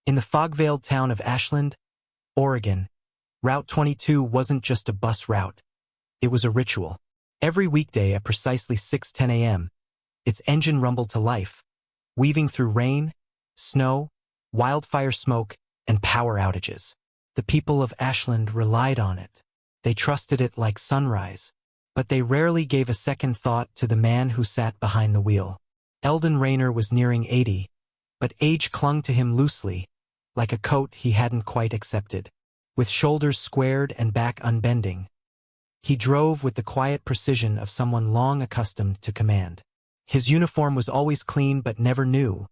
In the fog-veiled town of Ashland, Oregon, Route 22 wasn't just a bus route. It was a ritual. Every weekday at precisely 6:10 a.m., its engine rumbled to life, weaving through rain, snow, wildfire smoke, and power outages. The people of Ashland relied on it. They trusted it like sunrise, but they rarely gave a second thought to the man who sat behind the wheel. Eldon Rayner was nearing 80, but age clung to him loosely, like a coat he hadn't quite accepted. With shoulders squared and back unbending, he drove with the quiet precision of someone long accustomed to command. His uniform was always clean but never new.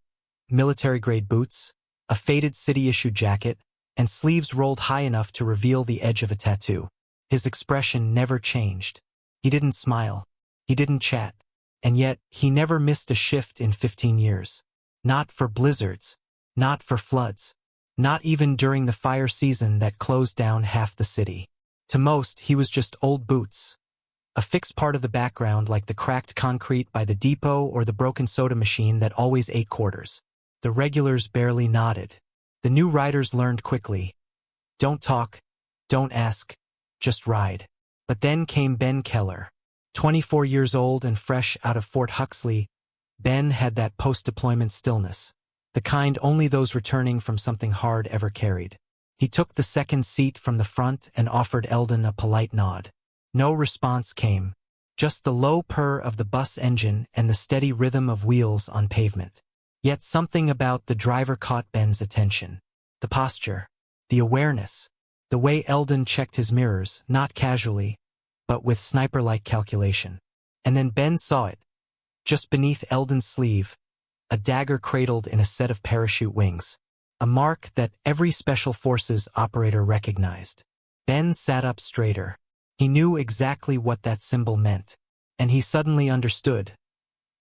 Military-grade boots, a faded city-issue jacket, and sleeves rolled high enough to reveal the edge of a tattoo. His expression never changed. He didn't smile. He didn't chat. And yet, he never missed a shift in 15 years. Not for blizzards. Not for floods. Not even during the fire season that closed down half the city. To most, he was just old boots. A fixed part of the background like the cracked concrete by the depot or the broken soda machine that always ate quarters. The regulars barely nodded. The new riders learned quickly. Don't talk. Don't ask. Just ride. But then came Ben Keller. 24 years old and fresh out of Fort Huxley, Ben had that post-deployment stillness, the kind only those returning from something hard ever carried. He took the second seat from the front and offered Eldon a polite nod. No response came, just the low purr of the bus engine and the steady rhythm of wheels on pavement. Yet something about the driver caught Ben's attention. The posture, the awareness, the way Eldon checked his mirrors, not casually, but with sniper-like calculation. And then Ben saw it. Just beneath Eldon's sleeve, a dagger cradled in a set of parachute wings. A mark that every Special Forces operator recognized. Ben sat up straighter. He knew exactly what that symbol meant. And he suddenly understood.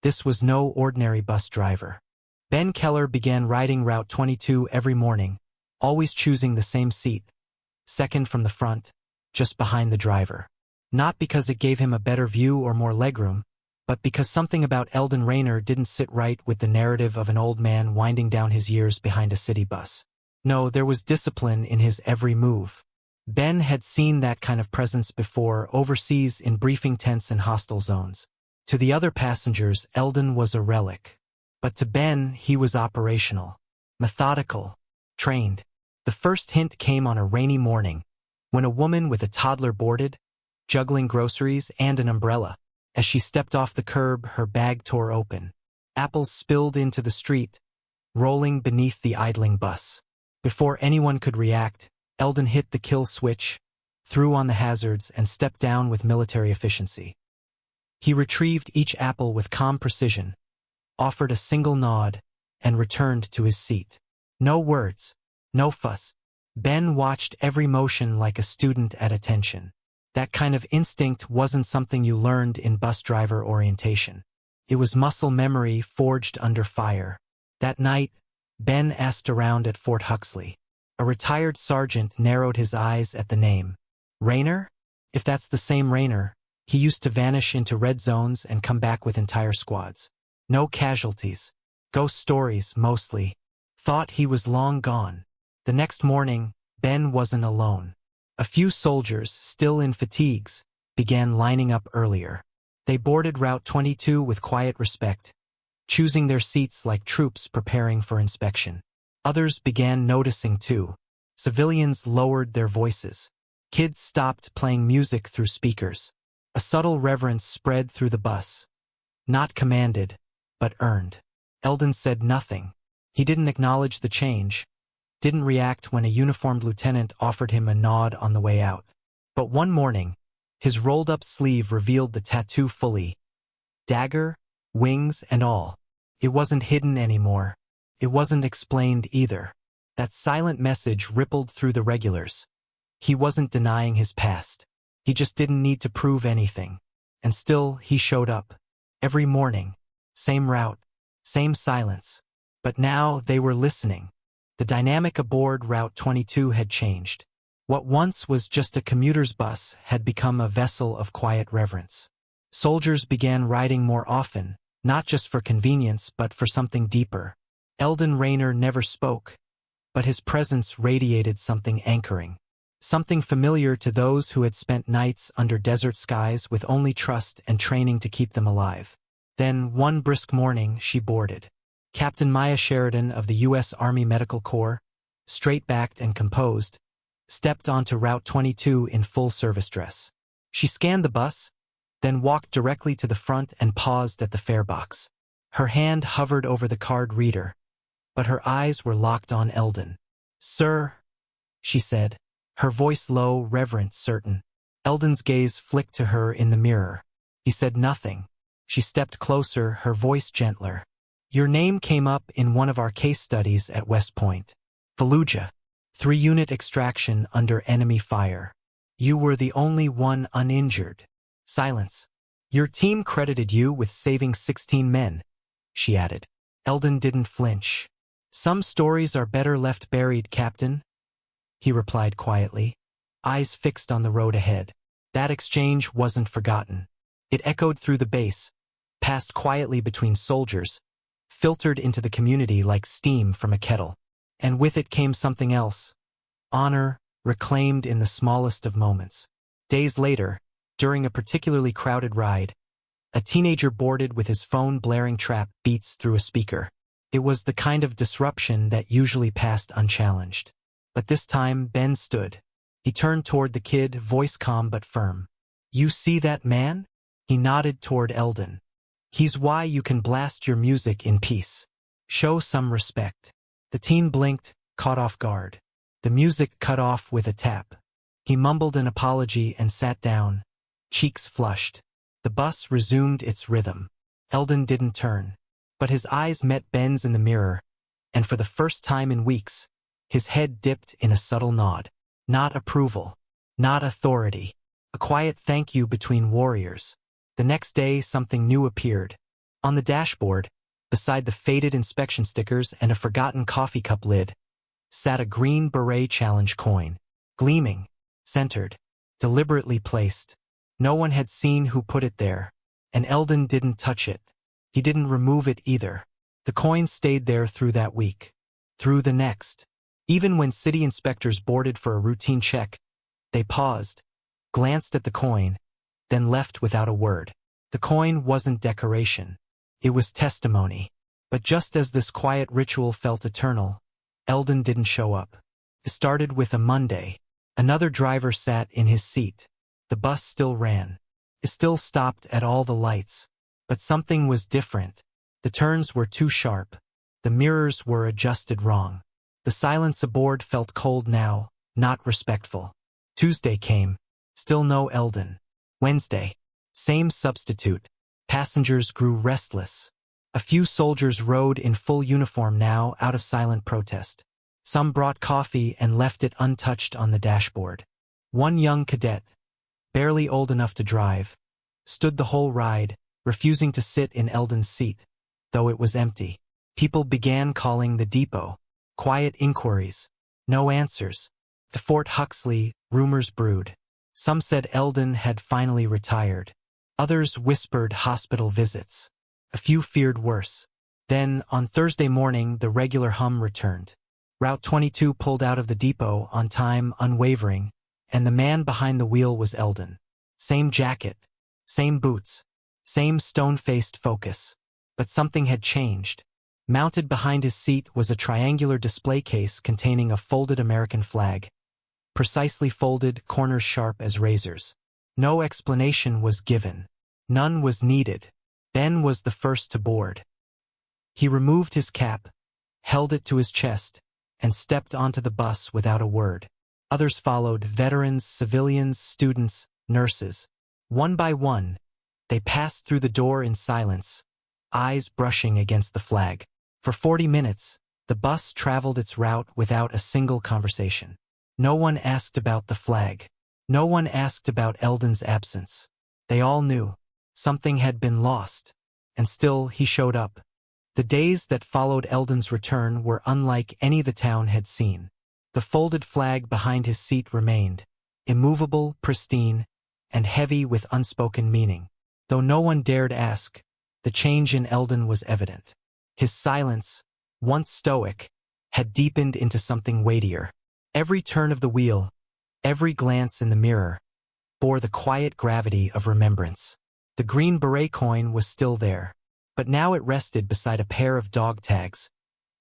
This was no ordinary bus driver. Ben Keller began riding Route 22 every morning, always choosing the same seat, second from the front, just behind the driver. Not because it gave him a better view or more legroom, but because something about Eldon Rayner didn't sit right with the narrative of an old man winding down his years behind a city bus. No, there was discipline in his every move. Ben had seen that kind of presence before overseas in briefing tents and hostile zones. To the other passengers, Eldon was a relic. But to Ben, he was operational, methodical, trained. The first hint came on a rainy morning, when a woman with a toddler boarded, juggling groceries and an umbrella. As she stepped off the curb, her bag tore open. Apples spilled into the street, rolling beneath the idling bus. Before anyone could react, Eldon hit the kill switch, threw on the hazards, and stepped down with military efficiency. He retrieved each apple with calm precision, offered a single nod, and returned to his seat. No words, no fuss. Ben watched every motion like a student at attention. That kind of instinct wasn't something you learned in bus driver orientation. It was muscle memory forged under fire. That night, Ben asked around at Fort Huxley. A retired sergeant narrowed his eyes at the name. Rayner? If that's the same Rayner, he used to vanish into red zones and come back with entire squads. No casualties. Ghost stories, mostly. Thought he was long gone. The next morning, Ben wasn't alone. A few soldiers, still in fatigues, began lining up earlier. They boarded Route 22 with quiet respect, choosing their seats like troops preparing for inspection. Others began noticing too. Civilians lowered their voices. Kids stopped playing music through speakers. A subtle reverence spread through the bus. Not commanded, but earned. Eldon said nothing. He didn't acknowledge the change, didn't react when a uniformed lieutenant offered him a nod on the way out. But one morning, his rolled-up sleeve revealed the tattoo fully. Dagger, wings, and all. It wasn't hidden anymore. It wasn't explained either. That silent message rippled through the regulars. He wasn't denying his past. He just didn't need to prove anything. And still, he showed up. Every morning. Same route. Same silence. But now they were listening. The dynamic aboard Route 22 had changed. What once was just a commuter's bus had become a vessel of quiet reverence. Soldiers began riding more often, not just for convenience but for something deeper. Eldon Rayner never spoke. but his presence radiated something anchoring. Something familiar to those who had spent nights under desert skies with only trust and training to keep them alive. Then, one brisk morning, she boarded. Captain Maya Sheridan of the U.S. Army Medical Corps, straight-backed and composed, stepped onto Route 22 in full service dress. She scanned the bus, then walked directly to the front and paused at the fare box. Her hand hovered over the card reader, but her eyes were locked on Eldon. "Sir," she said, her voice low, reverent, certain. Eldon's gaze flicked to her in the mirror. He said nothing. She stepped closer, her voice gentler. "Your name came up in one of our case studies at West Point. Fallujah. 3-unit extraction under enemy fire. You were the only one uninjured." Silence. "Your team credited you with saving 16 men," she added. Eldon didn't flinch. "Some stories are better left buried, Captain," he replied quietly, eyes fixed on the road ahead. That exchange wasn't forgotten. It echoed through the base, passed quietly between soldiers, filtered into the community like steam from a kettle. And with it came something else. Honor, reclaimed in the smallest of moments. Days later, during a particularly crowded ride, a teenager boarded with his phone blaring trap beats through a speaker. It was the kind of disruption that usually passed unchallenged. But this time, Ben stood. He turned toward the kid, voice calm but firm. "You see that man?" He nodded toward Eldon. "He's why you can blast your music in peace. Show some respect." The teen blinked, caught off guard. The music cut off with a tap. He mumbled an apology and sat down, cheeks flushed. The bus resumed its rhythm. Eldon didn't turn, but his eyes met Ben's in the mirror, and for the first time in weeks, his head dipped in a subtle nod. Not approval, not authority, a quiet thank you between warriors. The next day, something new appeared. On the dashboard, beside the faded inspection stickers and a forgotten coffee cup lid, sat a green beret challenge coin, gleaming, centered, deliberately placed. No one had seen who put it there, and Eldon didn't touch it. He didn't remove it either. The coin stayed there through that week, through the next. Even when city inspectors boarded for a routine check, they paused, glanced at the coin, then left without a word. The coin wasn't decoration. It was testimony. But just as this quiet ritual felt eternal, Eldon didn't show up. It started with a Monday. Another driver sat in his seat. The bus still ran. It still stopped at all the lights. But something was different. The turns were too sharp. The mirrors were adjusted wrong. The silence aboard felt cold now, not respectful. Tuesday came. Still no Eldon. Wednesday. Same substitute. Passengers grew restless. A few soldiers rode in full uniform now, out of silent protest. Some brought coffee and left it untouched on the dashboard. One young cadet, barely old enough to drive, stood the whole ride, refusing to sit in Eldon's seat, though it was empty. People began calling the depot. Quiet inquiries. No answers. To Fort Huxley, rumors brewed. Some said Eldon had finally retired. Others whispered hospital visits. A few feared worse. Then, on Thursday morning, the regular hum returned. Route 22 pulled out of the depot on time, unwavering, and the man behind the wheel was Eldon. Same jacket, same boots, same stone-faced focus. But something had changed. Mounted behind his seat was a triangular display case containing a folded American flag. Precisely folded, corners sharp as razors. No explanation was given. None was needed. Ben was the first to board. He removed his cap, held it to his chest, and stepped onto the bus without a word. Others followed, veterans, civilians, students, nurses. One by one, they passed through the door in silence, eyes brushing against the flag. For 40 minutes, the bus traveled its route without a single conversation. No one asked about the flag. No one asked about Eldon's absence. They all knew. Something had been lost. And still he showed up. The days that followed Eldon's return were unlike any the town had seen. The folded flag behind his seat remained, immovable, pristine, and heavy with unspoken meaning. Though no one dared ask, the change in Eldon was evident. His silence, once stoic, had deepened into something weightier. Every turn of the wheel, every glance in the mirror, bore the quiet gravity of remembrance. The green beret coin was still there, but now it rested beside a pair of dog tags,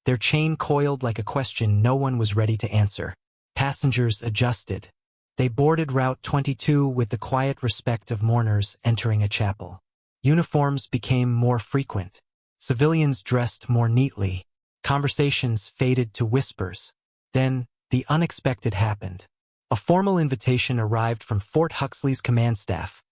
their chain coiled like a question no one was ready to answer. Passengers adjusted. They boarded Route 22 with the quiet respect of mourners entering a chapel. Uniforms became more frequent. Civilians dressed more neatly. Conversations faded to whispers. Then, the unexpected happened. A formal invitation arrived from Fort Huxley's command staff.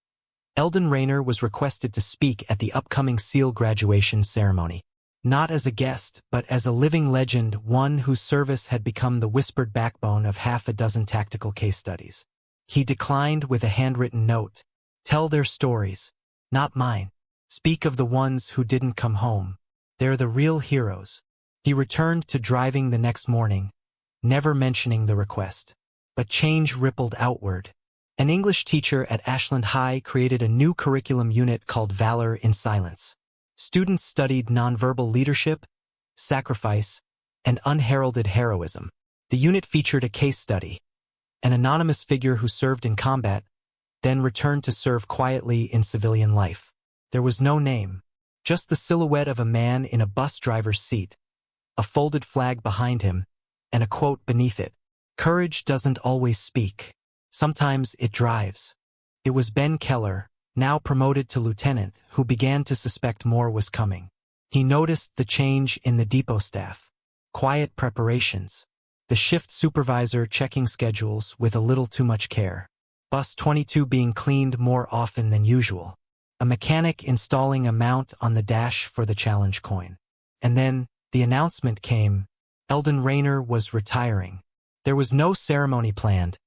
Eldon Raynor was requested to speak at the upcoming SEAL graduation ceremony. Not as a guest, but as a living legend, one whose service had become the whispered backbone of half a dozen tactical case studies. He declined with a handwritten note. Tell their stories, not mine. Speak of the ones who didn't come home. They're the real heroes. He returned to driving the next morning, never mentioning the request. But change rippled outward. An English teacher at Ashland High created a new curriculum unit called Valor in Silence. Students studied nonverbal leadership, sacrifice, and unheralded heroism. The unit featured a case study, an anonymous figure who served in combat, then returned to serve quietly in civilian life. There was no name, just the silhouette of a man in a bus driver's seat, a folded flag behind him, and a quote beneath it. Courage doesn't always speak. Sometimes it drives. It was Ben Keller, now promoted to lieutenant, who began to suspect more was coming. He noticed the change in the depot staff. Quiet preparations. The shift supervisor checking schedules with a little too much care. Bus 22 being cleaned more often than usual. A mechanic installing a mount on the dash for the challenge coin. And then, the announcement came. Eldon Raynor was retiring. There was no ceremony planned,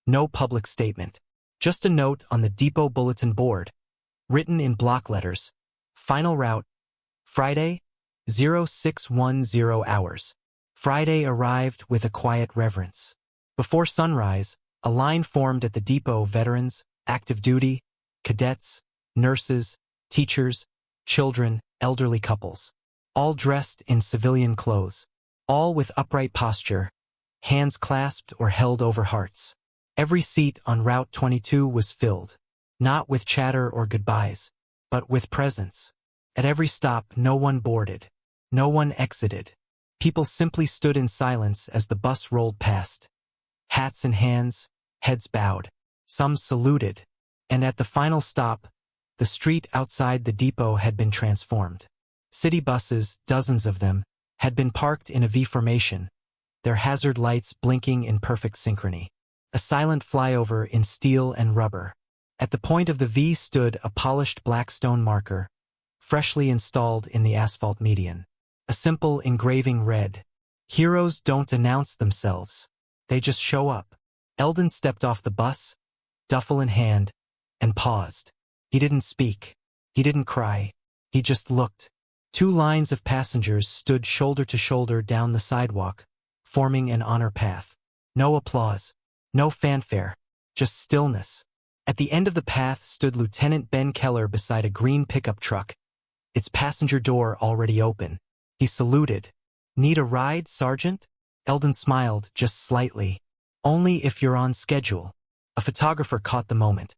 no public statement. Just a note on the depot bulletin board, written in block letters. Final route, Friday, 0610 hours. Friday arrived with a quiet reverence. Before sunrise, a line formed at the depot: veterans, active duty, cadets, nurses, teachers, children, elderly couples. All dressed in civilian clothes. All with upright posture, hands clasped or held over hearts. Every seat on Route 22 was filled, not with chatter or goodbyes, but with presence. At every stop, no one boarded, no one exited. People simply stood in silence as the bus rolled past. Hats in hands, heads bowed. Some saluted, and at the final stop, the street outside the depot had been transformed. City buses, dozens of them, had been parked in a V formation, their hazard lights blinking in perfect synchrony. A silent flyover in steel and rubber. At the point of the V stood a polished black stone marker, freshly installed in the asphalt median. A simple engraving read, "Heroes don't announce themselves. They just show up." Eldon stepped off the bus, duffel in hand, and paused. He didn't speak. He didn't cry. He just looked. 2 lines of passengers stood shoulder to shoulder down the sidewalk, forming an honor path. No applause. No fanfare, just stillness. At the end of the path stood Lieutenant Ben Keller beside a green pickup truck, its passenger door already open. He saluted. "Need a ride, Sergeant?" Eldon smiled, just slightly. "Only if you're on schedule." A photographer caught the moment.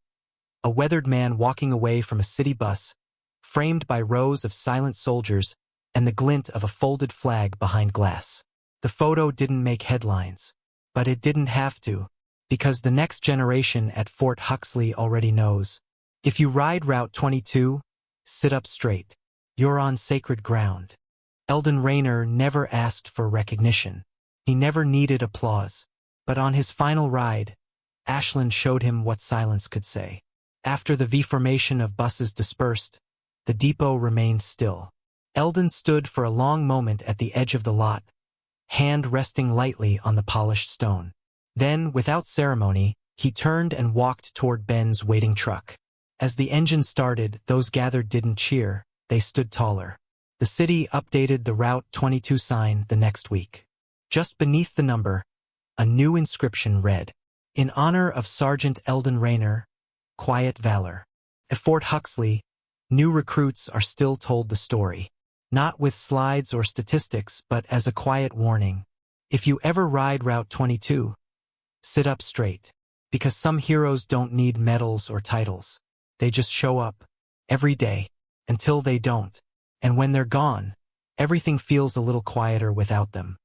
A weathered man walking away from a city bus, framed by rows of silent soldiers and the glint of a folded flag behind glass. The photo didn't make headlines, but it didn't have to. Because the next generation at Fort Huxley already knows. If you ride Route 22, sit up straight. You're on sacred ground. Eldon Raynor never asked for recognition. He never needed applause. But on his final ride, Ashland showed him what silence could say. After the V formation of buses dispersed, the depot remained still. Eldon stood for a long moment at the edge of the lot, hand resting lightly on the polished stone. Then, without ceremony, he turned and walked toward Ben's waiting truck. As the engine started, those gathered didn't cheer, they stood taller. The city updated the Route 22 sign the next week. Just beneath the number, a new inscription read, "In honor of Sergeant Eldon Raynor, quiet valor." At Fort Huxley, new recruits are still told the story. Not with slides or statistics, but as a quiet warning. If you ever ride Route 22, sit up straight. Because some heroes don't need medals or titles. They just show up, every day, until they don't. And when they're gone, everything feels a little quieter without them.